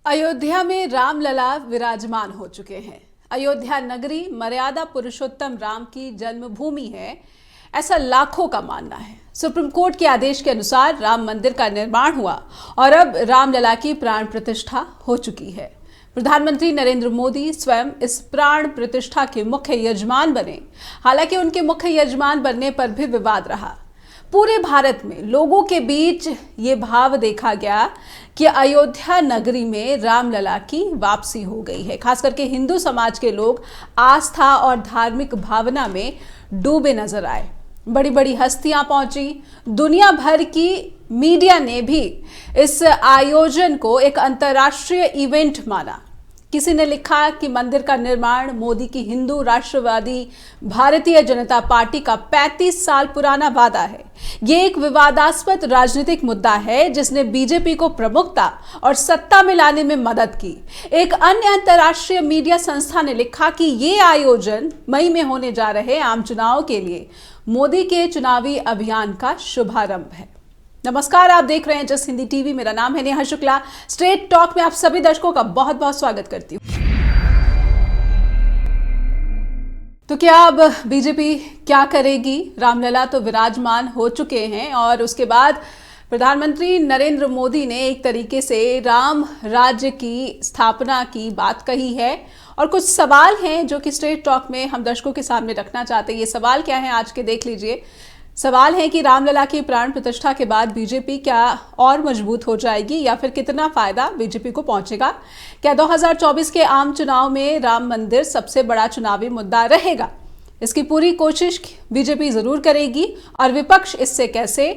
अयोध्या में रामलला विराजमान हो चुके हैं। अयोध्या नगरी मर्यादा पुरुषोत्तम राम की जन्मभूमि है, ऐसा लाखों का मानना है। सुप्रीम कोर्ट के आदेश के अनुसार राम मंदिर का निर्माण हुआ और अब रामलला की प्राण प्रतिष्ठा हो चुकी है। प्रधानमंत्री नरेंद्र मोदी स्वयं इस प्राण प्रतिष्ठा के मुख्य यजमान बने। हालांकि उनके मुख्य यजमान बनने पर भी विवाद रहा। पूरे भारत में लोगों के बीच ये भाव देखा गया कि अयोध्या नगरी में रामलला की वापसी हो गई है। खास करके हिंदू समाज के लोग आस्था और धार्मिक भावना में डूबे नजर आए। बड़ी बड़ी हस्तियां पहुंची। दुनिया भर की मीडिया ने भी इस आयोजन को एक अंतर्राष्ट्रीय इवेंट माना। किसी ने लिखा कि मंदिर का निर्माण मोदी की हिंदू राष्ट्रवादी भारतीय जनता पार्टी का 35 साल पुराना वादा है। ये एक विवादास्पद राजनीतिक मुद्दा है जिसने बीजेपी को प्रमुखता और सत्ता में लाने में मदद की। एक अन्य अंतर्राष्ट्रीय मीडिया संस्था ने लिखा कि ये आयोजन मई में होने जा रहे आम चुनाव के लिए मोदी के चुनावी अभियान का शुभारंभ है। नमस्कार, आप देख रहे हैं जस्ट हिंदी टीवी। मेरा नाम है नेहा शुक्ला। स्ट्रेट टॉक में आप सभी दर्शकों का बहुत बहुत स्वागत करती हूँ। तो क्या अब बीजेपी क्या करेगी? रामलला तो विराजमान हो चुके हैं और उसके बाद प्रधानमंत्री नरेंद्र मोदी ने एक तरीके से राम राज्य की स्थापना की बात कही है और कुछ सवाल हैं जो कि स्ट्रेट टॉक में हम दर्शकों के सामने रखना चाहते हैं। ये सवाल क्या है आज के देख लीजिए। सवाल है कि रामलला की प्राण प्रतिष्ठा के बाद बीजेपी क्या और मजबूत हो जाएगी या फिर कितना फायदा बीजेपी को पहुंचेगा? क्या 2024 के आम चुनाव में राम मंदिर सबसे बड़ा चुनावी मुद्दा रहेगा? इसकी पूरी कोशिश बीजेपी जरूर करेगी और विपक्ष इससे कैसे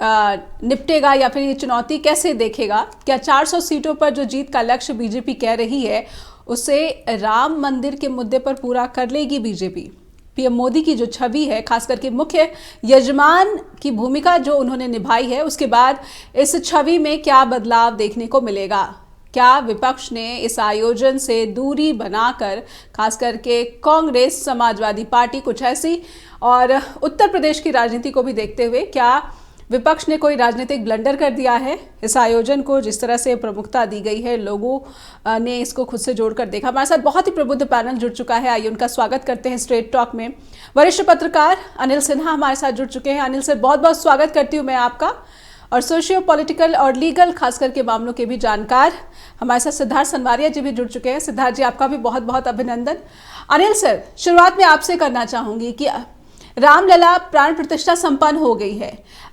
निपटेगा या फिर ये चुनौती कैसे देखेगा? क्या 400 सीटों पर जो जीत का लक्ष्य बीजेपी कह रही है उसे राम मंदिर के मुद्दे पर पूरा कर लेगी बीजेपी? पीएम मोदी की जो छवि है, खास करके मुख्य यजमान की भूमिका जो उन्होंने निभाई है, उसके बाद इस छवि में क्या बदलाव देखने को मिलेगा? क्या विपक्ष ने इस आयोजन से दूरी बनाकर, खास करके कांग्रेस, समाजवादी पार्टी, कुछ ऐसी और उत्तर प्रदेश की राजनीति को भी देखते हुए, क्या विपक्ष ने कोई राजनीतिक ब्लंडर कर दिया है? इस आयोजन को जिस तरह से प्रमुखता दी गई है, लोगों ने इसको खुद से जोड़कर देखा। हमारे साथ बहुत ही प्रबुद्ध पैनल जुड़ चुका है। आइए उनका स्वागत करते हैं स्ट्रेट टॉक में। वरिष्ठ पत्रकार अनिल सिन्हा हमारे साथ जुड़ चुके हैं। अनिल सर, बहुत बहुत स्वागत करती हूँ मैं आपका। और सोशियो पॉलिटिकल और लीगल खास करके मामलों के भी जानकार हमारे साथ सिद्धार्थ सनवारिया जी भी जुड़ चुके हैं। सिद्धार्थ जी, आपका भी बहुत बहुत अभिनंदन। अनिल सर, शुरुआत में आपसे करना चाहूंगी कि रामलला प्राण प्रतिष्ठा संपन्न हो गई है।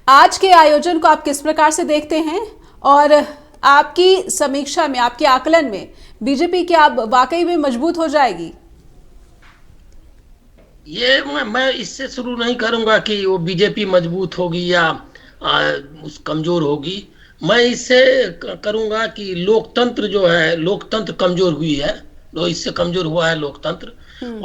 आज के आयोजन को आप किस प्रकार से देखते हैं और आपकी समीक्षा में, आपके आकलन में बीजेपी क्या अब वाकई में मजबूत हो जाएगी? ये मैं इससे शुरू नहीं करूंगा कि वो बीजेपी मजबूत होगी या उस कमजोर होगी। मैं इससे करूंगा कि लोकतंत्र जो है, लोकतंत्र कमजोर हुई है, तो इससे कमजोर हुआ है लोकतंत्र।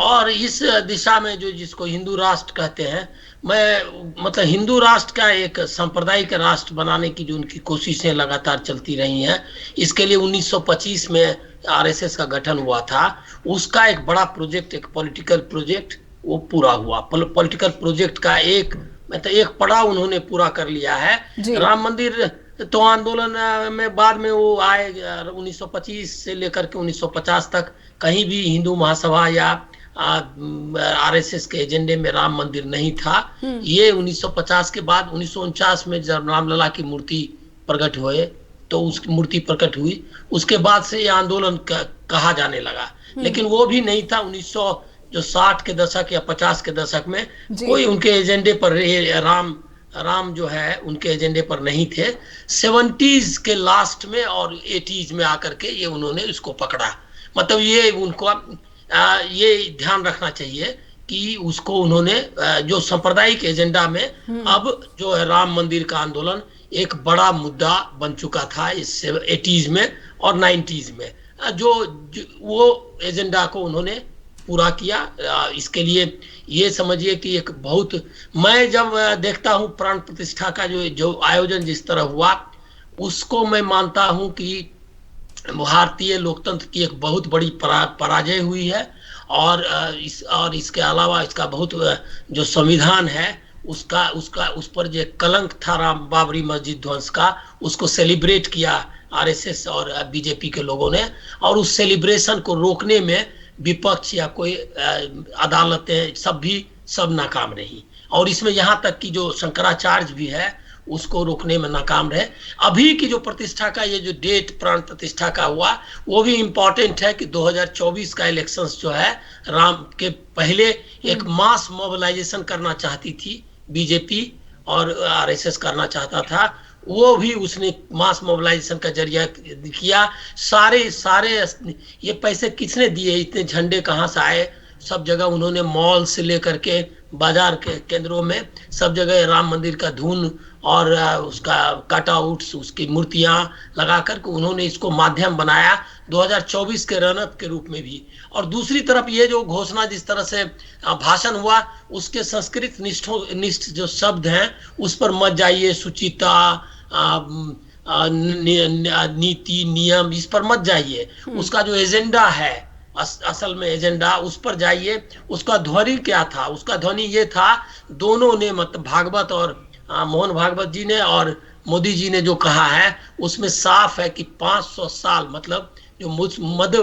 और इस दिशा में जो जिसको हिंदू राष्ट्र कहते हैं, मैं मतलब हिंदू राष्ट्र का एक सांप्रदायिक राष्ट्र बनाने की जो उनकी कोशिशें लगातार चलती रही हैं, इसके लिए 1925 में आरएसएस का गठन हुआ था। उसका एक बड़ा प्रोजेक्ट, एक पॉलिटिकल प्रोजेक्ट वो पूरा हुआ। पॉलिटिकल प्रोजेक्ट का एक मतलब एक पड़ाव उन्होंने पूरा कर लिया है। राम मंदिर तो आंदोलन में बाद में वो आए 1925 से लेकर के 1950 तक कहीं भी हिंदू महासभा या आरएसएस के एजेंडे में राम मंदिर नहीं था। ये 1950 के बाद 1949 में जब रामलला की मूर्ति प्रकट हुए तो उसकी मूर्ति प्रकट हुई, उसके बाद से ये आंदोलन कहा जाने लगा। लेकिन वो भी नहीं था 1960 के दशक या 50 के दशक में कोई उनके एजेंडे पर राम जो है उनके एजेंडे पर नहीं थे। 70s के लास्ट में और 80s में आकर के ये उन्होंने इसको पकड़ा। मतलब ये उनको ये ध्यान रखना चाहिए कि उसको उन्होंने जो सांप्रदायिक एजेंडा में अब जो है राम मंदिर का आंदोलन एक बड़ा मुद्दा बन चुका था इस 80s में और 90s में, जो वो एजेंडा को उन्होंने पूरा किया। इसके लिए ये समझिए कि एक बहुत, मैं जब देखता हूँ प्राण प्रतिष्ठा का जो आयोजन जिस तरह हुआ, उसको मैं मानता हूँ कि भारतीय लोकतंत्र की एक बहुत बड़ी पराजय हुई है। और इसके अलावा इसका बहुत जो संविधान है उस पर जो कलंक था राम बाबरी मस्जिद ध्वंस का, उसको सेलिब्रेट किया आरएसएस और बीजेपी के लोगों ने, और उस सेलिब्रेशन को रोकने में विपक्ष या कोई अदालतें सब नाकाम रही। और इसमें यहाँ तक कि जो शंकराचार्य भी है उसको रोकने में नाकाम रहे। अभी की जो प्रतिष्ठा का ये जो डेट प्राण प्रतिष्ठा का हुआ वो भी इम्पोर्टेंट है कि 2024 का इलेक्शंस जो है राम के पहले एक मास मोबिलाइजेशन करना चाहती थी बीजेपी और आरएसएस करना चाहता था, वो भी उसने मास मोबिलाइजेशन का जरिया किया। सारे सारे ये पैसे किसने दिए, इतने झंडे कहाँ से आए? सब जगह उन्होंने मॉल से लेकर के बाजार के केंद्रों में सब जगह राम मंदिर का धून और उसका कटआउट्स, उसकी मूर्तियां लगा करके उन्होंने इसको माध्यम बनाया 2024 के रनअप के रूप में भी। और दूसरी तरफ ये जो घोषणा जिस तरह से भाषण हुआ उसके संस्कृत निष्ठ जो शब्द हैं उस पर मत जाइए, सुचिता, नीति, नियम, इस पर मत जाइए। उसका जो एजेंडा है असल में एजेंडा उस पर जाइए। उसका ध्वनि क्या था? उसका ध्वनि ये था, दोनों ने मतलब भागवत और मोहन भागवत जी ने और मोदी जी ने जो कहा है उसमें साफ है कि 500 साल मतलब जो मध्य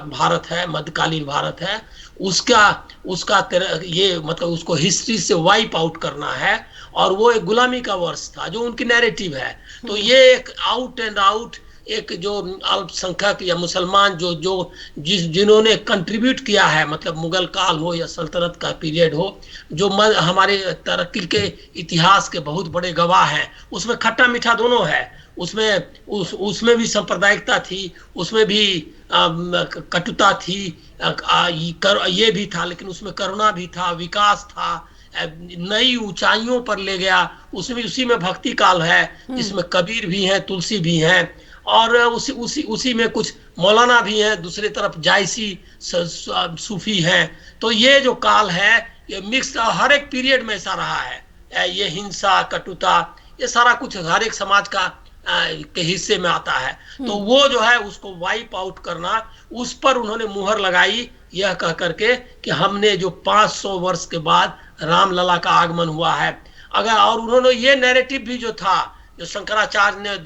भारत है, मध्यकालीन भारत है, उसका ये मतलब उसको हिस्ट्री से वाइप आउट करना है। और वो एक गुलामी का वर्ष था जो उनकी नैरेटिव है। तो ये एक आउट एंड आउट एक जो अल्पसंख्यक या मुसलमान जिन्होंने कंट्रीब्यूट किया है, मतलब मुगल काल हो या सल्तनत का पीरियड हो, जो हमारे तरक्की के इतिहास के बहुत बड़े गवाह हैं, उसमें खट्टा मीठा दोनों है। उसमें भी सांप्रदायिकता थी, उसमें भी कटुता थी, ये भी था, लेकिन उसमें करुणा भी था, विकास था, नई ऊंचाइयों पर ले गया। उसमें उसी में भक्ति काल है जिसमें कबीर भी हैं, तुलसी भी हैं, और उसी में कुछ मौलाना भी हैं, दूसरी तरफ जायसी सूफी हैं। तो ये जो काल है ये मिक्स हर एक पीरियड में ऐसा रहा है। ये हिंसा, कटुता, ये सारा कुछ हर एक समाज का के हिस्से में आता है। तो वो जो है उसको वाइप आउट करना, उस पर उन्होंने मुहर लगाई यह कह करके कि हमने जो 500 वर्ष के बाद रामलला का आगमन हुआ है। अगर और उन्होंने ये नैरेटिव भी जो था, जो शंकराचार्य ने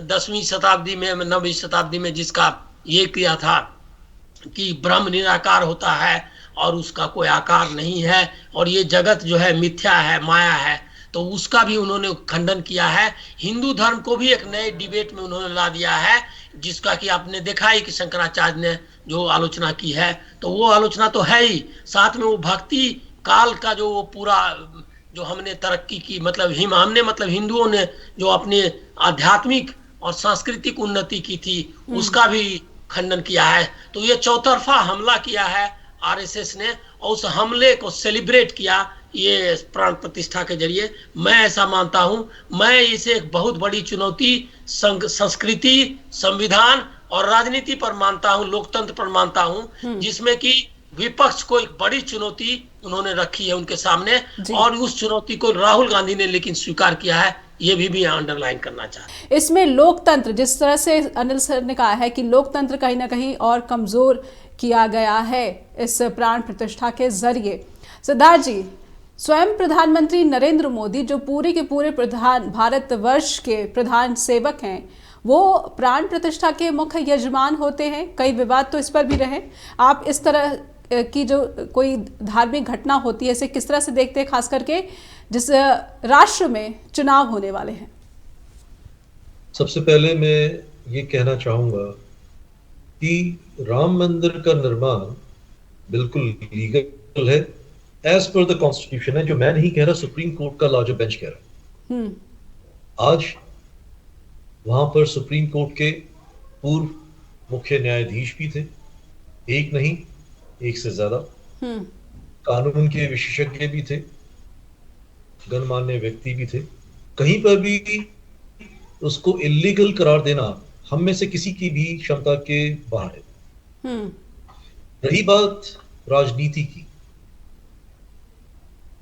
10वीं शताब्दी में, 9वीं शताब्दी में जिसका ये किया था कि ब्रह्म निराकार होता है और उसका कोई आकार नहीं है और ये जगत जो है मिथ्या है, माया है, तो उसका भी उन्होंने खंडन किया है। हिंदू धर्म को भी एक नए डिबेट में उन्होंने ला दिया है, जिसका कि आपने देखा ही कि शंकराचार्य ने जो आलोचना की है, तो वो आलोचना तो है ही, साथ में वो भक्ति काल का जो वो पूरा जो हमने तरक्की की, मतलब हमने मतलब हिंदुओं ने जो अपने आध्यात्मिक और सांस्कृतिक उन्नति की थी उसका भी खंडन किया है। तो ये चौतरफा हमला किया है आरएसएस ने, और उस हमले को सेलिब्रेट किया ये प्राण प्रतिष्ठा के जरिए। मैं ऐसा मानता हूं, मैं इसे एक बहुत बड़ी चुनौती संस्कृति, संविधान और राजनीति पर मानता हूं, लोकतंत्र पर मानता हूं, जिसमें कि विपक्ष को एक बड़ी चुनौती उन्होंने रखी है उनके सामने, और उस चुनौती को राहुल गांधी ने लेकिन स्वीकार किया है, ये भी अंडरलाइन करना चाहते। इसमें लोकतंत्र, जिस तरह से अनिल सर ने कहा है कि लोकतंत्र कहीं ना कहीं और कमजोर किया गया है इस प्राण प्रतिष्ठा के जरिए। सिद्धार्थ जी, स्वयं प्रधानमंत्री नरेंद्र मोदी जो पूरे के पूरे भारतवर्ष के प्रधान सेवक हैं, वो प्राण प्रतिष्ठा के मुख्य यजमान होते हैं। कई विवाद तो इस पर भी रहे। आप इस तरह की जो कोई धार्मिक घटना होती है इसे किस तरह से देखते हैं, खास करके जिस राष्ट्र में चुनाव होने वाले हैं? सबसे पहले मैं ये कहना चाहूंगा कि राम मंदिर का निर्माण बिल्कुल लीगल है, एज पर द कॉन्स्टिट्यूशन है, जो मैं नहीं कह रहा, सुप्रीम कोर्ट का लॉ जो बेंच कह रहा है। आज वहां पर सुप्रीम कोर्ट के पूर्व मुख्य न्यायाधीश भी थे, एक नहीं एक से ज्यादा, कानून के विशेषज्ञ भी थे, गणमान्य व्यक्ति भी थे। कहीं पर भी उसको इलीगल करार देना हम में से किसी की भी क्षमता के बाहर है। रही बात राजनीति की,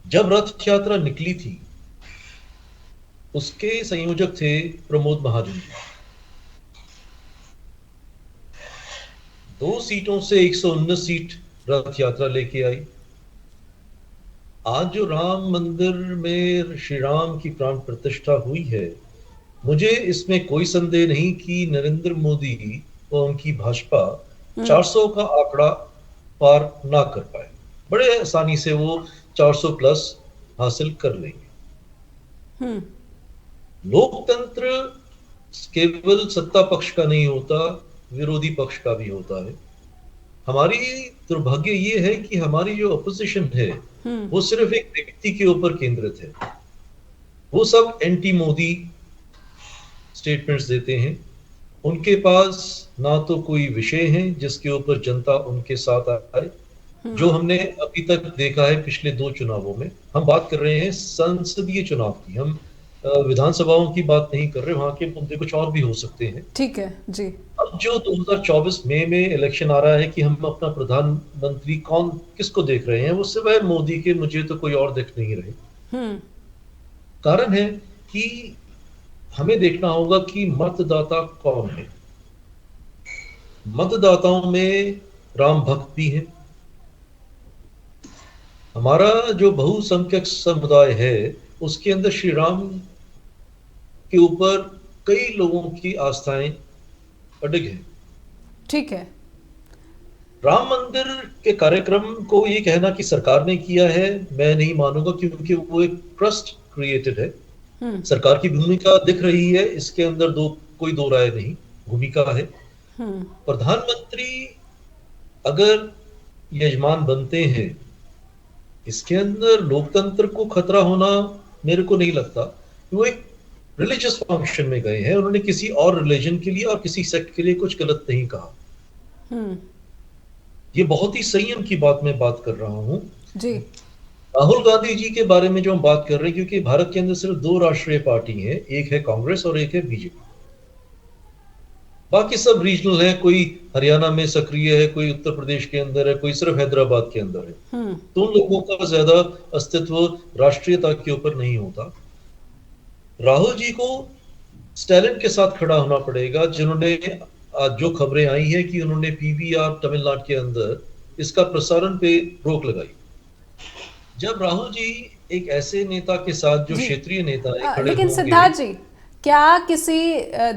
जब रथ यात्रा निकली थी उसके संयोजक थे प्रमोद महाजन जी। 2 सीटों से 119 सीट रथ यात्रा लेके आई। आज जो राम मंदिर में श्री राम की प्राण प्रतिष्ठा हुई है, मुझे इसमें कोई संदेह नहीं कि नरेंद्र मोदी और उनकी भाजपा 400 का आंकड़ा पार ना कर पाए, बड़े आसानी से वो 400 प्लस हासिल कर लेंगे। हम्म। लोकतंत्र केवल सत्ता पक्ष का नहीं होता, विरोधी पक्ष का भी होता है। हमारी दुर्भाग्य ये है कि हमारी जो अपोजिशन है वो सिर्फ एक व्यक्ति के ऊपर केंद्रित है। वो सब एंटी मोदी स्टेटमेंट्स देते हैं। उनके पास ना तो कोई विषय है जिसके ऊपर जनता उनके साथ आए। जो हमने अभी तक देखा है पिछले 2 चुनावों में, हम बात कर रहे हैं संसदीय चुनाव की, हम विधानसभाओं की बात नहीं कर रहे, वहां के मुद्दे कुछ और भी हो सकते हैं। ठीक है जी। अब जो 2024 मई में इलेक्शन आ रहा है कि हम अपना प्रधानमंत्री कौन किसको देख रहे हैं, वो सिवाय मोदी के मुझे तो कोई और दिख नहीं रहे। कारण है कि हमें देखना होगा कि मतदाता कौन है। मतदाताओं में राम भक्त भी है। हमारा जो बहुसंख्यक समुदाय है उसके अंदर श्री राम के ऊपर कई लोगों की आस्थाएं अडिग है। ठीक है। राम मंदिर के कार्यक्रम को ये कहना कि सरकार ने किया है, मैं नहीं मानूंगा, क्योंकि वो एक ट्रस्ट क्रिएटेड है। सरकार की भूमिका दिख रही है, इसके अंदर कोई दो राय नहीं, भूमिका है। प्रधानमंत्री अगर यजमान बनते हैं, इसके अंदर लोकतंत्र को खतरा होना मेरे को नहीं लगता। वो एक रिलीजियस फंक्शन में गए हैं, उन्होंने किसी और रिलीजन के लिए और किसी सेक्ट के लिए कुछ गलत नहीं कहा। ये बहुत ही संयम की बात मैं बात कर रहा हूं जी। राहुल गांधी जी के बारे में जो हम बात कर रहे हैं, क्योंकि भारत के अंदर सिर्फ 2 राष्ट्रीय पार्टी हैं, एक है कांग्रेस और एक है बीजेपी। बाकी सब रीजनल है, कोई हरियाणा में सक्रिय है, कोई उत्तर प्रदेश के अंदर है, कोई सिर्फ हैदराबाद के अंदर है। तो उन लोगों का ज्यादा अस्तित्व राष्ट्रीयता के ऊपर नहीं होता। राहुल जी को टैलेंट के साथ खड़ा होना पड़ेगा, जिन्होंने आज जो खबरें आई है कि उन्होंने पीवीआर तमिलनाडु के अंदर इसका प्रसारण पे रोक लगाई। जब राहुल जी एक ऐसे नेता के साथ जो क्षेत्रीय नेता है खड़े लेकिन सिद्धार्थ जी, क्या किसी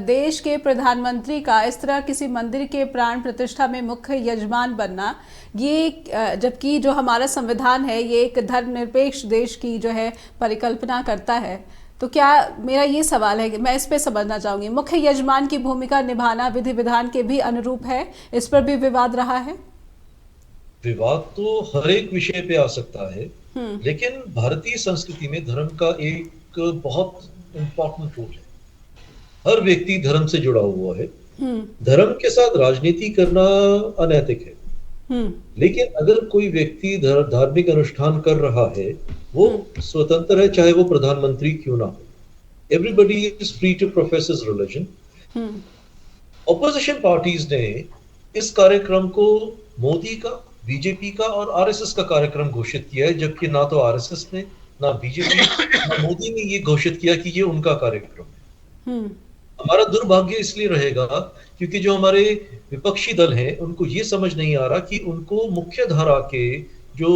देश के प्रधानमंत्री का इस तरह किसी मंदिर के प्राण प्रतिष्ठा में मुख्य यजमान बनना, ये जबकि जो हमारा संविधान है ये एक धर्मनिरपेक्ष देश की जो है परिकल्पना करता है, तो क्या, मेरा ये सवाल है कि मैं इस पे समझना चाहूंगी, मुख्य यजमान की भूमिका निभाना विधि विधान के भी अनुरूप है? इस पर भी विवाद रहा है। विवाद तो हर एक विषय पे आ सकता है, लेकिन भारतीय संस्कृति में धर्म का एक बहुत इंपॉर्टेंट रोल है। हर व्यक्ति धर्म से जुड़ा हुआ है। धर्म के साथ राजनीति करना अनैतिक है। लेकिन अगर कोई व्यक्ति धार्मिक अनुष्ठान कर रहा है, वो स्वतंत्र है, चाहे वो प्रधानमंत्री क्यों ना हो। Everybody is free to profess his religion. Opposition parties ने इस कार्यक्रम को मोदी का, बीजेपी का और आरएसएस का कार्यक्रम घोषित किया है, जबकि ना तो आरएसएस ने, ना बीजेपी, ना मोदी ने ये घोषित किया कि ये उनका कार्यक्रम है। हमारा दुर्भाग्य इसलिए रहेगा क्योंकि जो हमारे विपक्षी दल हैं, उनको ये समझ नहीं आ रहा कि उनको मुख्य धारा के जो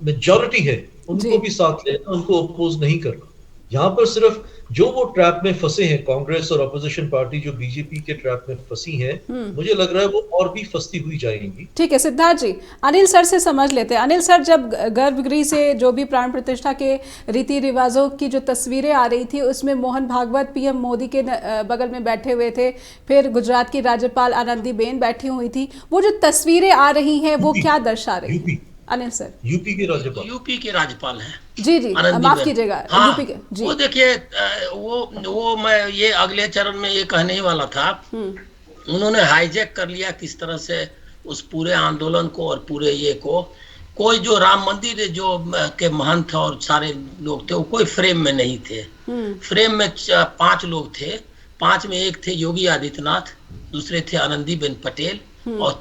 मेजॉरिटी है उनको भी साथ लेना, उनको अपोज नहीं करना। यहाँ पर सिर्फ जो वो ट्रैप में फंसे हैं, कांग्रेस और अपोजिशन पार्टी जो बीजेपी के ट्रैप में फंसी हैं, मुझे लग रहा है वो और भी फंसती हुई जाएंगी। ठीक है सिद्धार्थ जी, अनिल सर से समझ लेते हैं। अनिल सर, जब गर्भगृह से जो भी प्राण प्रतिष्ठा के रीति रिवाजों की जो तस्वीरें आ रही थी, उसमें मोहन भागवत पीएम मोदी के बगल में बैठे हुए थे, फिर गुजरात की राज्यपाल आनंदीबेन बैठी हुई थी, वो जो तस्वीरें आ रही हैं वो क्या दर्शा रही है? अनिल सर, यूपी के राज्यपाल हैं। जी जी, माफ कीजिएगा। हाँ, यूपी के जी। वो देखिए, वो मैं ये अगले चरण में ये कहने ही वाला था। उन्होंने हाईजैक कर लिया किस तरह से उस पूरे आंदोलन को और पूरे ये को। कोई जो राम मंदिर जो के महंत और सारे लोग थे, वो कोई फ्रेम में नहीं थे। फ्रेम में 5 लोग थे। 5 में एक थे योगी आदित्यनाथ, दूसरे थे आनंदीबेन पटेल और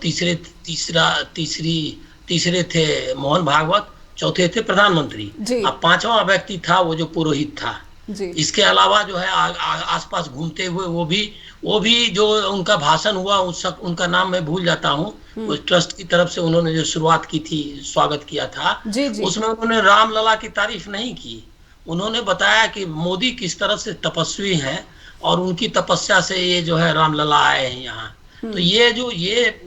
तीसरे थे मोहन भागवत, चौथे थे प्रधानमंत्री। अब 5वां व्यक्ति था वो जो पुरोहित था। इसके अलावा जो है आसपास घूमते हुए वो भी जो उनका भाषण हुआ, उनका नाम मैं भूल जाता हूँ, उस ट्रस्ट की तरफ से उन्होंने जो शुरुआत की थी, स्वागत किया था, उसमें उन्होंने रामलला की तारीफ नहीं की। उन्होंने बताया कि मोदी किस तरह से तपस्वी हैं और उनकी तपस्या से ये जो है रामलला आए हैं यहाँ। तो ये जो ये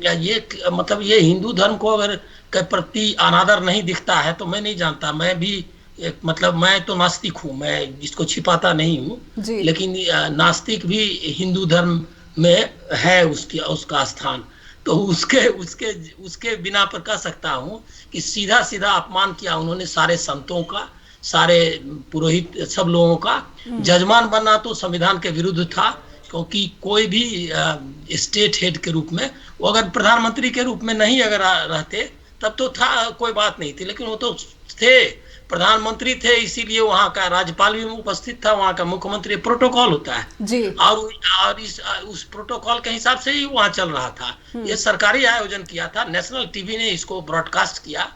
मतलब ये हिंदू धर्म को अगर के प्रति अनादर नहीं दिखता है तो मैं नहीं जानता। मैं भी एक मतलब मैं तो नास्तिक हूँ, मैं इसको छिपाता नहीं हूँ, लेकिन नास्तिक भी हिंदू धर्म में है उसका स्थान। तो उसके उसके उसके बिना पर कह सकता हूँ कि सीधा सीधा अपमान किया उन्होंने सारे संतों का, सारे पुरोहित, सब लोगों का। जजमान बनना तो संविधान के विरुद्ध था, क्योंकि कोई भी स्टेट हेड के रूप में वो अगर प्रधानमंत्री के रूप में नहीं अगर रहते तब तो था, कोई बात नहीं थी, लेकिन वो तो थे, प्रधानमंत्री थे, इसीलिए वहाँ का राज्यपाल भी उपस्थित था, वहाँ का मुख्यमंत्री। प्रोटोकॉल होता है जी। और उस प्रोटोकॉल के हिसाब से ही वहाँ चल रहा था। ये सरकारी आयोजन किया था, नेशनल टीवी ने इसको ब्रॉडकास्ट किया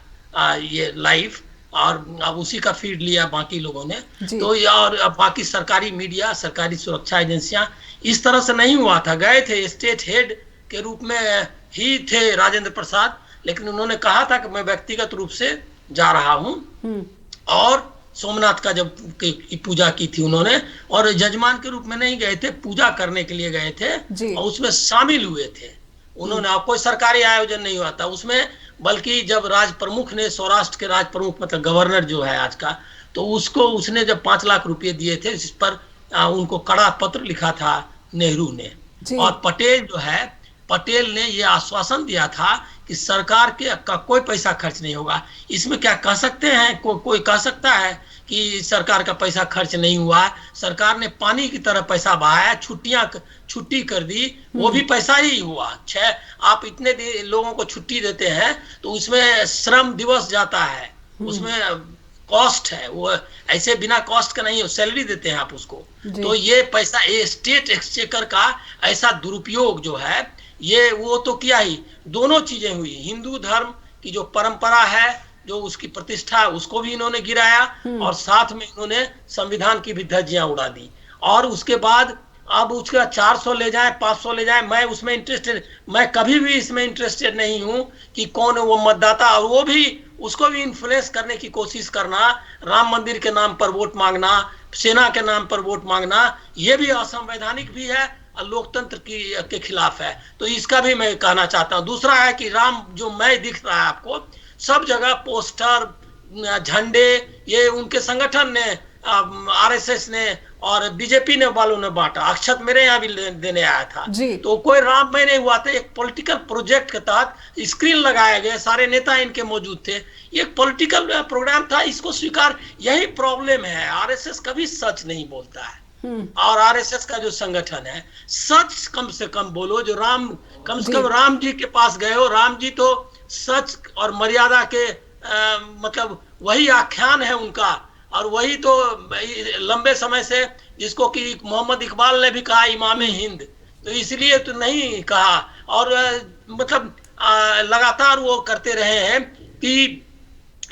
ये लाइव, और अब उसी का फीड लिया बाकी लोगों ने। तो और बाकी सरकारी मीडिया, सरकारी सुरक्षा एजेंसियां, इस तरह से नहीं हुआ था। गए थे स्टेट हेड के रूप में ही थे राजेंद्र प्रसाद, लेकिन उन्होंने कहा था कि मैं व्यक्तिगत रूप से जा रहा हूँ, और सोमनाथ का जब की पूजा की थी उन्होंने, और जजमान के रूप में नहीं गए थे, पूजा करने के लिए गए थे और उसमें शामिल हुए थे उन्होंने। और कोई सरकारी आयोजन नहीं हुआ था उसमें, बल्कि जब राज प्रमुख ने, सौराष्ट्र के राज प्रमुख मतलब गवर्नर जो है आज का, तो उसने जब 5 लाख रुपए दिए थे, इस पर उनको कड़ा पत्र लिखा था नेहरू ने। और पटेल जो है, पटेल ने ये आश्वासन दिया था कि सरकार का कोई पैसा खर्च नहीं होगा। इसमें क्या कह सकते हैं, कोई कह सकता है कि सरकार का पैसा खर्च नहीं हुआ? सरकार ने पानी की तरह पैसा बहाया, छुट्टी कर दी, वो भी पैसा ही हुआ। आप इतने लोगों को छुट्टी देते हैं तो उसमें श्रम दिवस जाता है, उसमें कॉस्ट है, वो ऐसे बिना कॉस्ट का नहीं, सैलरी देते हैं आप उसको। तो ये पैसा, ये स्टेट एक्सचेकर का ऐसा दुरुपयोग जो है, ये वो तो किया ही। दोनों चीजें हुई, हिंदू धर्म की जो परंपरा है, जो उसकी प्रतिष्ठा है, उसको भी इन्होंने गिराया, और साथ में इन्होंने संविधान की भी धज्जियां उड़ा दी। और उसके बाद अब उसका 400 ले जाए, 500 ले जाए, मैं उसमें इंटरेस्टेड, मैं कभी भी इसमें इंटरेस्टेड नहीं हूं कि कौन है वो मतदाता, और वो भी उसको भी इन्फ्लुएंस करने की कोशिश करना, राम मंदिर के नाम पर वोट मांगना, सेना के नाम पर वोट मांगना, ये भी असंवैधानिक भी है और लोकतंत्र के खिलाफ है। तो इसका भी मैं कहना चाहता हूँ। दूसरा है कि राम जो मैं दिख रहा है आपको, सब जगह पोस्टर, झंडे, ये उनके संगठन ने, आरएसएस ने और बीजेपी ने वालों ने बांटा। अक्षत मेरे यहाँ भी देने आया था। तो कोई राम में नहीं हुआ था, एक पॉलिटिकल प्रोजेक्ट के तहत स्क्रीन लगाया गया, सारे नेता इनके मौजूद थे, ये पॉलिटिकल प्रोग्राम था, इसको स्वीकार। यही प्रॉब्लम है, आरएसएस कभी सच नहीं बोलता है, और आरएसएस का जो संगठन है, सच कम से कम बोलो। जो कम से कम राम जी के पास गए हो, राम जी तो सच और मर्यादा के मतलब वही आख्यान है उनका, और वही तो लंबे समय से, जिसको कि मोहम्मद इकबाल ने भी कहा इमाम हिंद, तो इसलिए तो नहीं कहा। और मतलब लगातार वो करते रहे हैं कि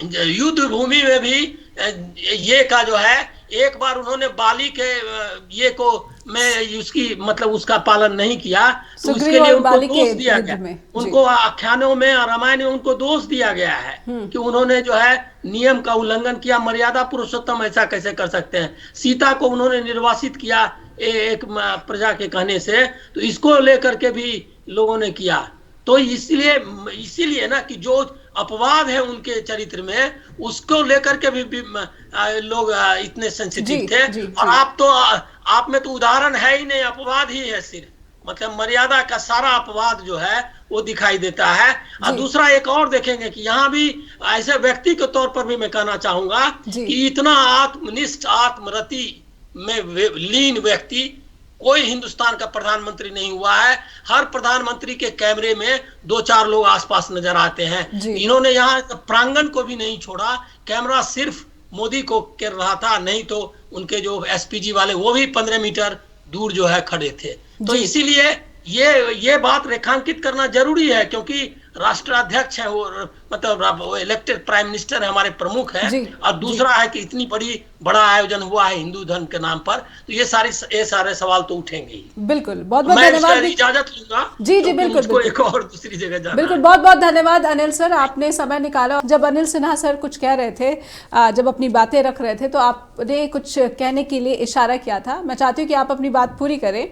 युद्ध भूमि में भी ये का जो है, एक बार उन्होंने बाली के ये को में उसकी मतलब उसका पालन नहीं किया, तो उसके लिए उनको दोष दिया गया, उनको आख्यानों में और रामायण में उनको दोष दिया गया है कि उन्होंने जो है नियम का उल्लंघन किया। मर्यादा पुरुषोत्तम ऐसा कैसे कर सकते हैं? सीता को उन्होंने निर्वासित किया एक प्रजा के कहने से, तो इसको लेकर के भी लोगों ने किया। तो इसीलिए ना कि जो अपवाद है उनके चरित्र में, उसको लेकर के भी लोग इतने सेंसिटिव थे। और आप में तो उदाहरण है ही नहीं, अपवाद ही है सिर्फ, मतलब मर्यादा का सारा अपवाद जो है वो दिखाई देता है। और दूसरा एक और देखेंगे कि यहाँ भी ऐसे व्यक्ति के तौर पर भी मैं कहना चाहूंगा कि इतना आत्मनिष्ठ, आत्मरति में लीन व्यक्ति कोई हिंदुस्तान का प्रधानमंत्री नहीं हुआ है। हर प्रधानमंत्री के कैमरे में 2-4 लोग आसपास नजर आते हैं। इन्होंने यहाँ प्रांगण को भी नहीं छोड़ा, कैमरा सिर्फ मोदी को कर रहा था, नहीं तो उनके जो एसपीजी वाले वो भी 15 मीटर दूर जो है खड़े थे। तो इसीलिए ये बात रेखांकित करना जरूरी है, क्योंकि राष्ट्राध्यक्ष है, वो मतलब वो इलेक्टेड प्राइम मिनिस्टर है, हमारे प्रमुख है। जी, और दूसरा है कि इतनी बड़ा आयोजन हुआ है हिंदू धर्म के नाम पर, तो ये सारे सवाल तो उठेंगे ही। बिल्कुल, बहुत बहुत मैं इसका धन्यवाद। इजाजत लूंगा, जी जी, क्योंकि बिल्कुल मुझको बिल्कुल एक और दूसरी जगह जाना बिल्कुल, है। बहुत बहुत धन्यवाद अनिल सर, आपने समय निकाला। जब अनिल सिन्हा सर कुछ कह रहे थे, जब अपनी बातें रख रहे थे, तो आपने कुछ कहने के लिए इशारा किया था। मैं चाहती हूँ कि आप अपनी बात पूरी करें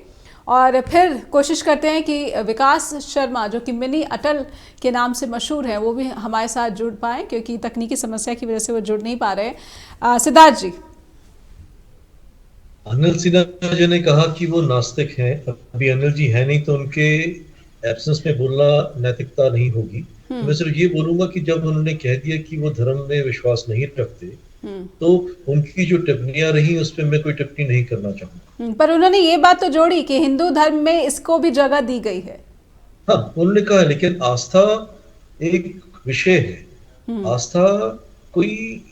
और फिर कोशिश करते हैं कि विकास शर्मा, जो कि मिनी अटल के नाम से मशहूर है, वो भी हमारे साथ जुड़ पाए, क्योंकि तकनीकी समस्या की वजह से वो जुड़ नहीं पा रहे। सिद्धार्थ जी। अनिल सिन्हा जी ने कहा कि वो नास्तिक हैं। अभी अनिल जी है नहीं, तो उनके एब्सेंस में बोलना नैतिकता नहीं होगी। मैं सिर्फ ये बोलूंगा कि जब उन्होंने कह दिया कि वो धर्म में विश्वास नहीं रखते, तो उनकी जो टिप्पणियां रही उस पर मैं कोई टिप्पणी नहीं करना चाहूंगा। पर उन्होंने ये बात तो जोड़ी कि हिंदू धर्म में इसको भी जगह दी गई है। हाँ, उन्होंने कहा, लेकिन आस्था एक विषय है। आस्था कोई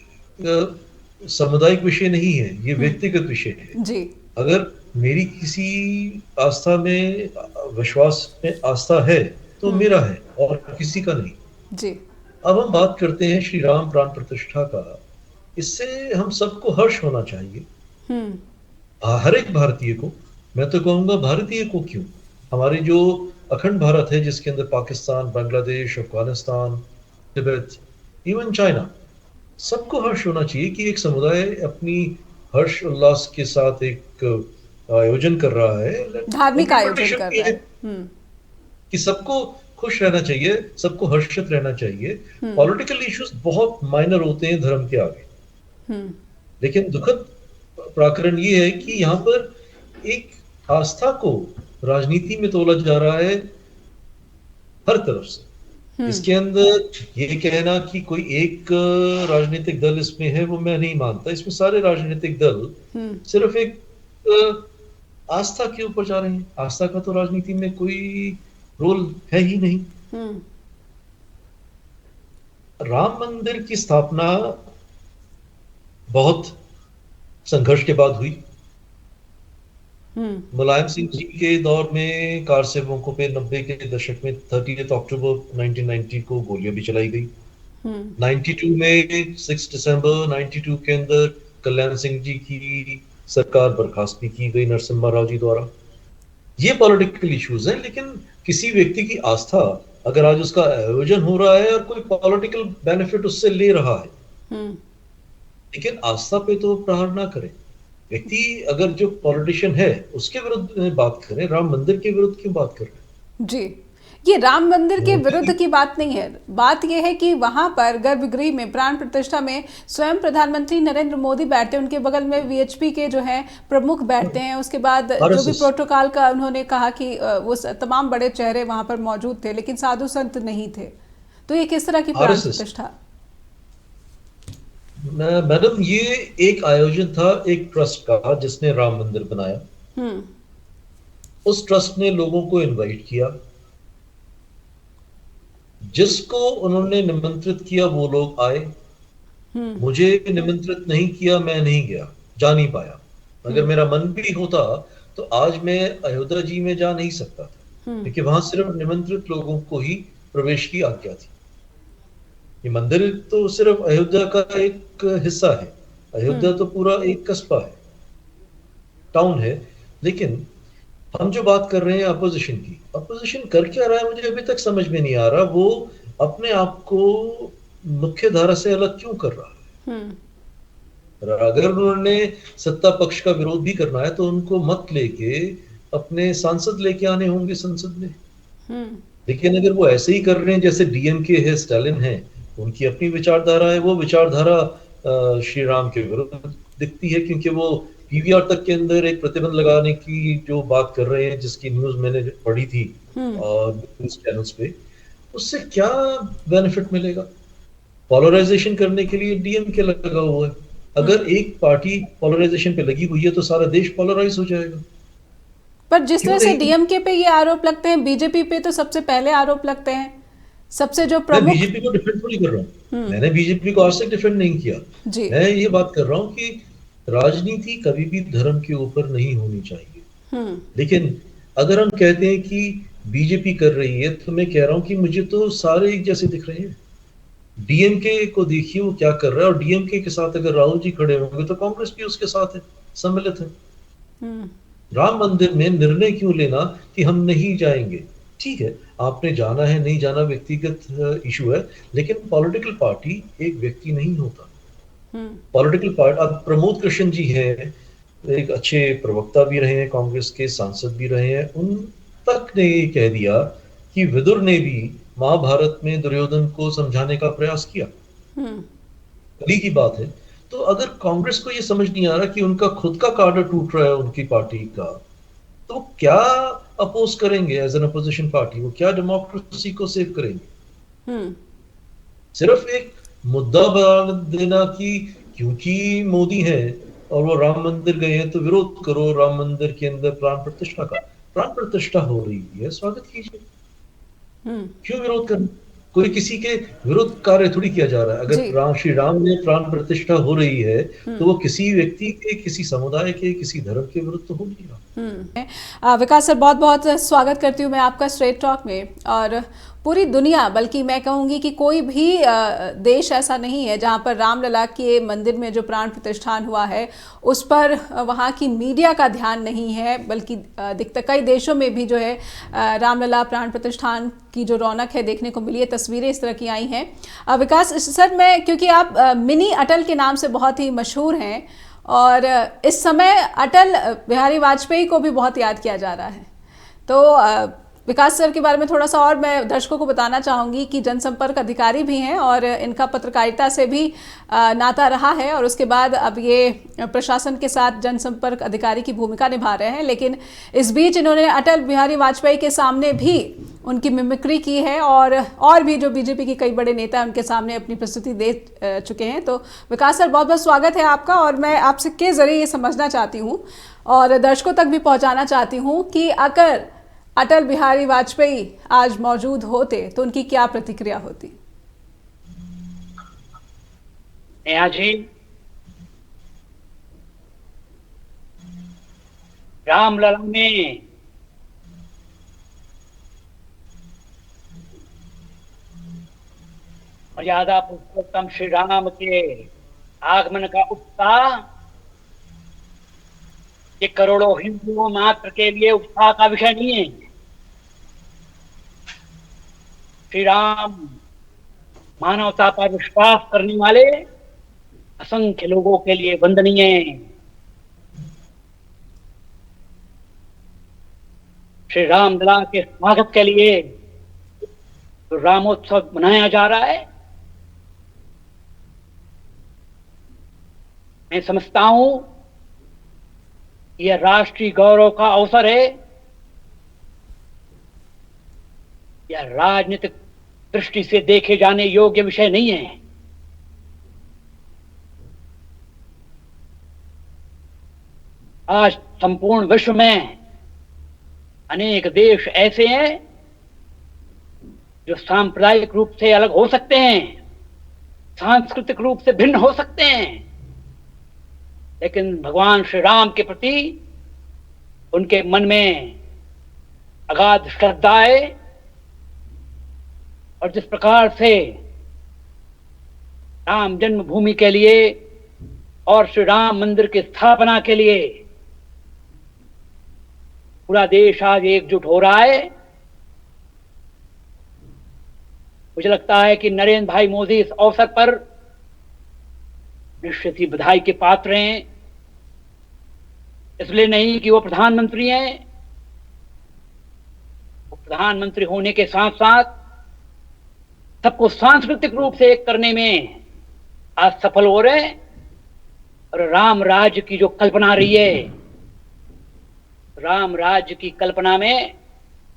सामुदायिक विषय नहीं है, ये व्यक्तिगत विषय है। जी अगर मेरी किसी आस्था में, विश्वास में आस्था है, तो मेरा है और किसी का नहीं। जी। अब हम बात करते हैं श्री राम प्राण प्रतिष्ठा का। इससे हम सबको हर्ष होना चाहिए, हर एक भारतीय को। मैं तो कहूंगा भारतीय को क्यों, हमारी जो अखंड भारत है, जिसके अंदर पाकिस्तान, बांग्लादेश, अफगानिस्तान, तिब्बत, इवन चाइना, सबको हर्ष होना चाहिए कि एक समुदाय अपनी हर्ष उल्लास के साथ एक आयोजन कर रहा है, धार्मिक आयोजन कर रहा है, कि सबको खुश रहना चाहिए, सबको हर्षित रहना चाहिए। पॉलिटिकल इश्यूज बहुत माइनर होते हैं धर्म के आगे। लेकिन दुखद प्रकरण ये है कि यहाँ पर एक आस्था को राजनीति में तोला जा रहा है हर तरफ से। इसके अंदर ये कहना कि कोई एक राजनीतिक दल इसमें है, वो मैं नहीं मानता। इसमें सारे राजनीतिक दल सिर्फ एक आस्था के ऊपर जा रहे हैं। आस्था का तो राजनीति में कोई रोल है ही नहीं। राम मंदिर की स्थापना बहुत संघर्ष के बाद हुई। मुलायम सिंह जी के दौर में कार सेवकों पे 90 के दशक में 30 अक्टूबर 1990 को गोलियां भी चलाई गई। 92 में 6 दिसंबर 92 के अंदर कल्याण सिंह जी की सरकार बर्खास्त भी की गई नरसिम्हा राव जी द्वारा। ये पॉलिटिकल इश्यूज हैं, लेकिन किसी व्यक्ति की आस्था, अगर आज उसका आयोजन हो रहा है और कोई पॉलिटिकल बेनिफिट उससे ले रहा है, लेकिन आस्था पे तो प्रहार ना करें। व्यक्ति अगर जो पॉलिटिशियन है उसके विरुद्ध में बात करें, राम मंदिर के विरुद्ध क्यों बात कर रहे हैं? जी, ये राम मंदिर के विरुद्ध की बात नहीं है। बात यह है कि वहां पर गर्भगृह में प्राण प्रतिष्ठा में स्वयं प्रधानमंत्री नरेंद्र मोदी बैठते हैं, उनके बगल में वीएचपी के जो है प्रमुख बैठते हैं। उसके बाद जो भी प्रोटोकॉल का उन्होंने कहा कि वो तमाम बड़े चेहरे वहां पर मौजूद थे, लेकिन साधु संत नहीं थे। तो ये किस तरह की प्राण प्रतिष्ठा? मैडम, ये एक आयोजन था एक ट्रस्ट का जिसने राम मंदिर बनाया। उस ट्रस्ट ने लोगों को इनवाइट किया, जिसको उन्होंने निमंत्रित किया वो लोग आए। मुझे निमंत्रित नहीं किया, मैं नहीं गया, जा नहीं पाया। अगर मेरा मन भी होता तो आज मैं अयोध्या जी में जा नहीं सकता था, क्योंकि वहां सिर्फ निमंत्रित लोगों को ही प्रवेश की आज्ञा थी। ये मंदिर तो सिर्फ अयोध्या का एक हिस्सा है। अयोध्या तो पूरा एक कस्बा है, टाउन है। लेकिन हम जो बात कर रहे हैं अपोजिशन की, अपोजिशन कर क्या रहा है मुझे अभी तक समझ में नहीं आ रहा। वो अपने आप को मुख्य धारा से अलग क्यों कर रहा है? अगर उन्होंने सत्ता पक्ष का विरोध भी करना है तो उनको मत लेके अपने सांसद लेके आने होंगे संसद में। लेकिन अगर वो ऐसे ही कर रहे हैं जैसे डीएमके है, स्टालिन है, उनकी अपनी विचारधारा है, वो विचारधारा श्री राम के विरुद्ध दिखती है, क्योंकि वो पीवीआर तक के अंदर एक प्रतिबंध लगाने की जो बात कर रहे हैं, जिसकी न्यूज मैंने पढ़ी थी न्यूज चैनल्स पे, उससे क्या बेनिफिट मिलेगा? पोलराइजेशन करने के लिए डीएमके लगा हुआ है। अगर एक पार्टी पोलराइजेशन पे लगी हुई है तो सारा देश पोलराइज हो जाएगा। पर जिस तरह से डीएमके पे ये आरोप लगते हैं, बीजेपी पे तो सबसे पहले आरोप लगते हैं। सबसे जो प्रमुख, मैं बीजेपी को डिफेंड थोड़ी कर रहा हूँ, मैंने बीजेपी को आज तक डिफेंड नहीं किया। मैं ये बात कर रहा हूँ कि राजनीति कभी भी धर्म के ऊपर नहीं होनी चाहिए। लेकिन अगर हम कहते हैं कि बीजेपी कर रही है, तो मैं कह रहा हूं कि मुझे तो सारे एक जैसे दिख रहे हैं। डीएमके को देखिए वो क्या कर रहा है, और डीएमके के साथ अगर राहुल जी खड़े होंगे तो कांग्रेस भी उसके साथ है, सम्मिलित है। राम मंदिर में निर्णय क्यों लेना कि हम नहीं जाएंगे? ठीक है, आपने जाना है नहीं जाना व्यक्तिगत इशू है, लेकिन पॉलिटिकल पार्टी एक व्यक्ति नहीं होता। पॉलिटिकल पार्टी, अब प्रमोद कृष्ण जी हैं, एक अच्छे प्रवक्ता भी रहे हैं, कांग्रेस के सांसद भी रहे हैं, उन तक ने ये कह दिया कि विदुर ने भी महाभारत में दुर्योधन को समझाने का प्रयास किया। कली की बात है। तो अगर कांग्रेस को ये समझ नहीं आ रहा कि उनका खुद का कार्डर टूट रहा है उनकी पार्टी का, तो क्या अपोज करेंगे एज एन अपोजिशन पार्टी? वो क्या डेमोक्रेसी को सेव करेंगे? सिर्फ एक मुद्दा बना देना कि क्योंकि मोदी है और वो राम मंदिर गए हैं तो विरोध करो, राम मंदिर के अंदर प्राण प्रतिष्ठा का, प्राण प्रतिष्ठा हो रही है, स्वागत कीजिए। क्यों विरोध करना? कोई किसी के विरुद्ध कार्य थोड़ी किया जा रहा है। अगर श्री राम में प्राण प्रतिष्ठा हो रही है तो वो किसी व्यक्ति के, किसी समुदाय के, किसी धर्म के विरुद्ध तो हो नहीं रहा। विकास सर, बहुत बहुत स्वागत करती हूँ मैं आपका स्ट्रेट टॉक में। और पूरी दुनिया, बल्कि मैं कहूँगी कि कोई भी देश ऐसा नहीं है जहाँ पर रामलला के मंदिर में जो प्राण प्रतिष्ठान हुआ है उस पर वहाँ की मीडिया का ध्यान नहीं है, बल्कि कई देशों में भी जो है रामलला प्राण प्रतिष्ठान की जो रौनक है देखने को मिली है, तस्वीरें इस तरह की आई हैं। विकास सर, मैं क्योंकि आप मिनी अटल के नाम से बहुत ही मशहूर हैं और इस समय अटल बिहारी वाजपेयी को भी बहुत याद किया जा रहा है, तो विकास सर के बारे में थोड़ा सा और मैं दर्शकों को बताना चाहूँगी कि जनसंपर्क अधिकारी भी हैं और इनका पत्रकारिता से भी नाता रहा है, और उसके बाद अब ये प्रशासन के साथ जनसंपर्क अधिकारी की भूमिका निभा रहे हैं। लेकिन इस बीच इन्होंने अटल बिहारी वाजपेयी के सामने भी उनकी मिमिक्री की है और भी जो बीजेपी के कई बड़े नेता उनके सामने अपनी प्रस्तुति दे चुके हैं। तो विकास सर, बहुत बहुत स्वागत है आपका। और मैं आपसे के ज़रिए ये समझना चाहती हूँ और दर्शकों तक भी पहुँचाना चाहती हूँ कि अगर अटल बिहारी वाजपेयी आज मौजूद होते तो उनकी क्या प्रतिक्रिया होती? नेहा जी, रामलला में मर्यादा पुरुषोत्तम श्री राम के आगमन का उत्साह ये करोड़ों हिंदुओं मात्र के लिए उत्साह का विषय नहीं है। श्री राम मानवता पर विश्वास करने वाले असंख्य लोगों के लिए वंदनीय है। श्री रामलला के स्वागत के लिए तो रामोत्सव मनाया जा रहा है। मैं समझता हूं यह राष्ट्रीय गौरव का अवसर है। यह राजनीतिक दृष्टि से देखे जाने योग्य विषय नहीं है। आज संपूर्ण विश्व में अनेक देश ऐसे हैं जो सांप्रदायिक रूप से अलग हो सकते हैं, सांस्कृतिक रूप से भिन्न हो सकते हैं, लेकिन भगवान श्री राम के प्रति उनके मन में अगाध श्रद्धा है। और जिस प्रकार से राम जन्मभूमि के लिए और श्री राम मंदिर की स्थापना के लिए पूरा देश आज एकजुट हो रहा है, मुझे लगता है कि नरेंद्र भाई मोदी इस अवसर पर निश्चित ही बधाई के पात्र हैं। इसलिए नहीं कि वो प्रधानमंत्री हैं, वो प्रधानमंत्री होने के साथ साथ सबको सांस्कृतिक रूप से एक करने में आज सफल हो रहे हैं। और राम राज्य की जो कल्पना रही है, राम राज्य की कल्पना में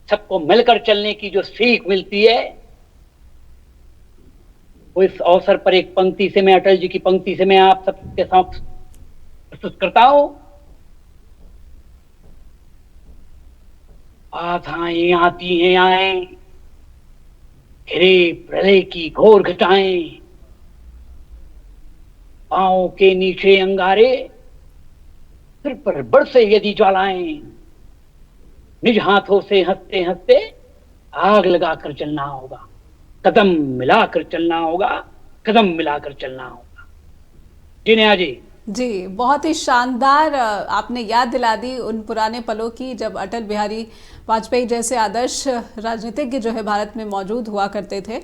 सबको मिलकर चलने की जो सीख मिलती है, वो इस अवसर पर एक पंक्ति से, मैं अटल जी की पंक्ति से मैं आप सबके साथ प्रस्तुत करता हूं। बाधाएं आती हैं आए, घिरे प्रलय की घोर घटाएं, पांव के नीचे अंगारे, सिर पर बरसे यदि ज्वालाएं, निज हाथों से हंसते हंसते आग लगाकर चलना होगा, कदम मिलाकर चलना होगा, कदम मिलाकर चलना होगा। जी नेहा जी। जी, बहुत ही शानदार आपने याद दिला दी उन पुराने पलों की जब अटल बिहारी वाजपेयी जैसे आदर्श राजनीतिज्ञ जो है भारत में मौजूद हुआ करते थे।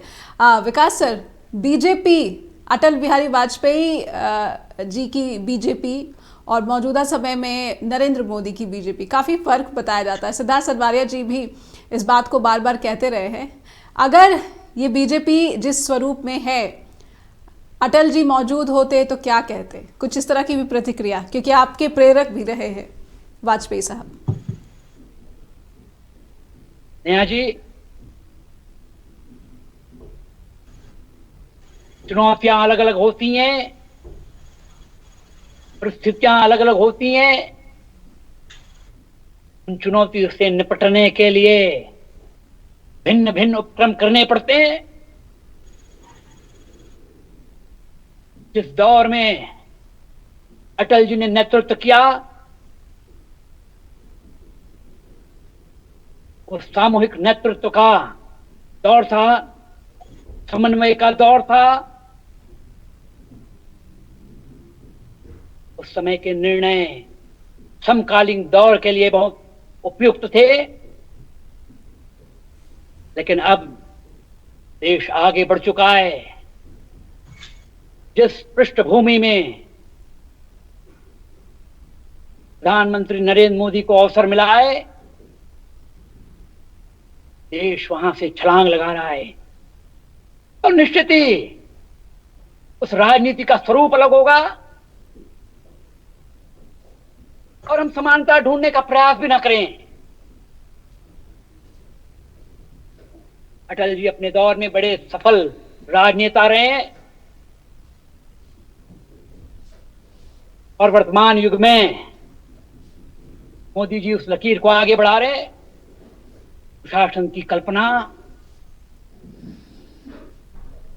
विकास सर, बीजेपी, अटल बिहारी वाजपेयी जी की बीजेपी और मौजूदा समय में नरेंद्र मोदी की बीजेपी, काफ़ी फर्क बताया जाता है। सिद्धार्थ सरवारिया जी भी इस बात को बार बार कहते रहे हैं। अगर ये बीजेपी जिस स्वरूप में है, अटल जी मौजूद होते तो क्या कहते? कुछ इस तरह की भी प्रतिक्रिया, क्योंकि आपके प्रेरक भी रहे हैं वाजपेयी साहब। नेहा जी, चुनौतियां अलग अलग होती हैं, परिस्थितियां अलग अलग होती हैं। उन चुनौतियों से निपटने के लिए भिन्न भिन्न उपक्रम करने पड़ते हैं। जिस दौर में अटल जी ने नेतृत्व किया, वो सामूहिक नेतृत्व का दौर था, समन्वय का दौर था। उस समय के निर्णय समकालीन दौर के लिए बहुत उपयुक्त थे। लेकिन अब देश आगे बढ़ चुका है। जिस पृष्ठभूमि में प्रधानमंत्री नरेंद्र मोदी को अवसर मिला है, देश वहां से छलांग लगा रहा है। और निश्चित ही उस राजनीति का स्वरूप अलग होगा और हम समानता ढूंढने का प्रयास भी ना करें। अटल जी अपने दौर में बड़े सफल राजनेता रहे हैं और वर्तमान युग में मोदी जी उस लकीर को आगे बढ़ा रहे। शासन की कल्पना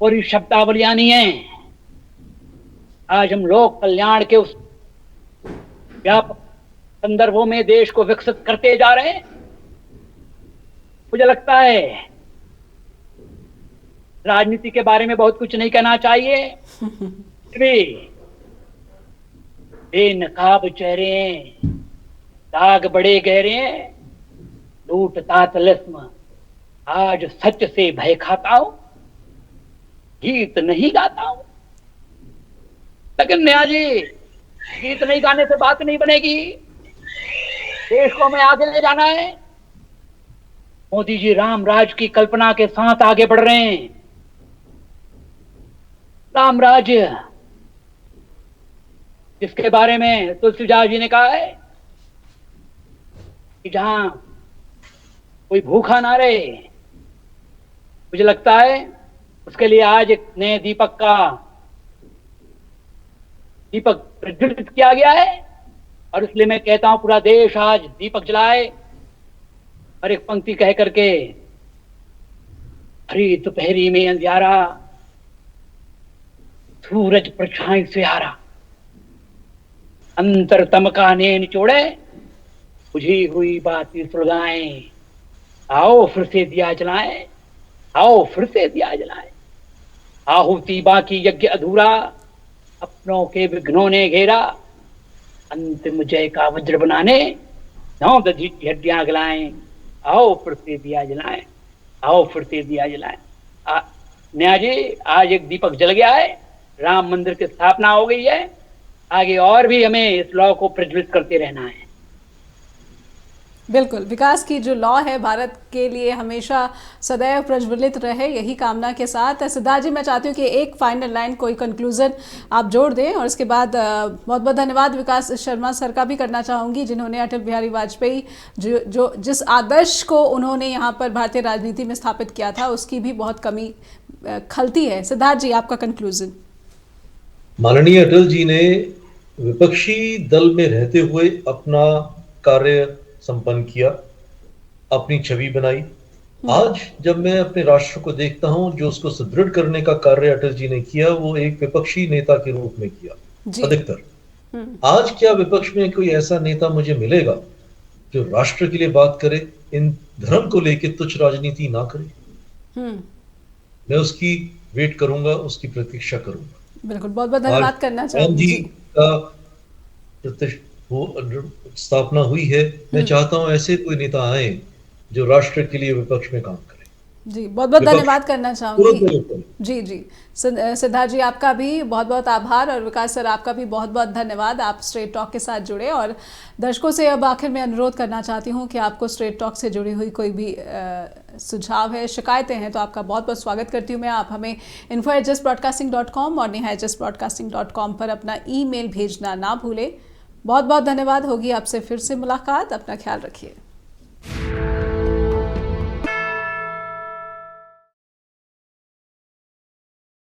और ये शब्दावलियां नहीं है। आज हम लोक कल्याण के उस व्यापक संदर्भों में देश को विकसित करते जा रहे हैं। मुझे लगता है राजनीति के बारे में बहुत कुछ नहीं कहना चाहिए। बेनकाब चेहरे हैं, दाग बड़े गहरे हैं, लूटता तिलिस्म आज सच से भय खाता हूं, गीत नहीं गाता हूं। लेकिन नेहा जी, गीत नहीं गाने से बात नहीं बनेगी। देश को हमें आगे ले जाना है। मोदी जी राम राज की कल्पना के साथ आगे बढ़ रहे हैं। राम राज्य जिसके बारे में तुलसीदास जी ने कहा है कि जहां कोई भूखा ना रहे, मुझे लगता है उसके लिए आज एक नए दीपक प्रज्वलित किया गया है। और इसलिए मैं कहता हूं पूरा देश आज दीपक जलाए और एक पंक्ति कह करके, हरी दोपहरी में अंधियारा, सूरज परछाई से हारा, अंतर तम का ने निचोड़े, बुझी हुई बातें सुलगाएं, आओ फिर से दिया जलाएं, आओ फिर से दिया जलाएं। आहुति बाकी यज्ञ अधूरा, अपनों के विघ्नों ने घेरा, अंतिम जय का वज्र बनाने, नौ दधी हड्डियां गलाएं, आओ फिर से दिया जलाएं, आओ फिर से दिया जलाएं। नेहा जी, आज एक दीपक जल गया है, राम मंदिर की स्थापना हो गई है। आगे और भी हमें इस लॉ को प्रज्वलित करते रहना है। बिल्कुल, विकास की जो लॉ है भारत के लिए हमेशा सदैव प्रज्वलित रहे, यही कामना के साथ। सिद्धार्थ जी, मैं चाहती हूँ कि एक फाइनल लाइन, कोई कंक्लूजन आप जोड़ दें और उसके बाद बहुत बहुत धन्यवाद विकास शर्मा सर का भी करना चाहूँगी, जिन्होंने अटल बिहारी वाजपेयी जो जिस आदर्श को उन्होंने यहाँ पर भारतीय राजनीति में स्थापित किया था, उसकी भी बहुत कमी खलती है। सिद्धार्थ जी, आपका कंक्लूजन। माननीय अटल जी ने विपक्षी दल में रहते हुए अपना कार्य संपन्न किया, अपनी छवि बनाई। आज जब मैं अपने राष्ट्र को देखता हूं, जो उसको सुदृढ़ करने का कार्य अटल जी ने किया, वो एक विपक्षी नेता के रूप में किया अधिकतर। आज क्या विपक्ष में कोई ऐसा नेता मुझे मिलेगा जो राष्ट्र के लिए बात करे, इन धर्म को लेकर तुच्छ राजनीति ना करे। हम्म, मैं उसकी वेट करूंगा, उसकी प्रतीक्षा करूंगा। बिल्कुल, बहुत बहुत धन्यवाद करना राम चाहूंगी जी जी। का स्थापना हुई है। मैं चाहता हूं ऐसे कोई नेता आए जो राष्ट्र के लिए विपक्ष में काम करे। जी, बहुत बहुत विपक्ष धन्यवाद करना तुरंत चाहूंगी। नहीं करे। जी जी, सिद्धार्थ जी आपका भी बहुत बहुत आभार, और विकास सर आपका भी बहुत बहुत धन्यवाद, आप स्ट्रेट टॉक के साथ जुड़े। और दर्शकों से अब आखिर में अनुरोध करना चाहती हूँ कि आपको स्ट्रेट टॉक से जुड़ी हुई कोई भी सुझाव है, शिकायतें हैं, तो आपका बहुत बहुत स्वागत करती हूँ मैं। आप हमें info@justbroadcasting.com और neha@justbroadcasting.com पर अपना ईमेल भेजना ना भूलें। बहुत बहुत धन्यवाद, होगी आपसे फिर से मुलाकात, अपना ख्याल रखिए।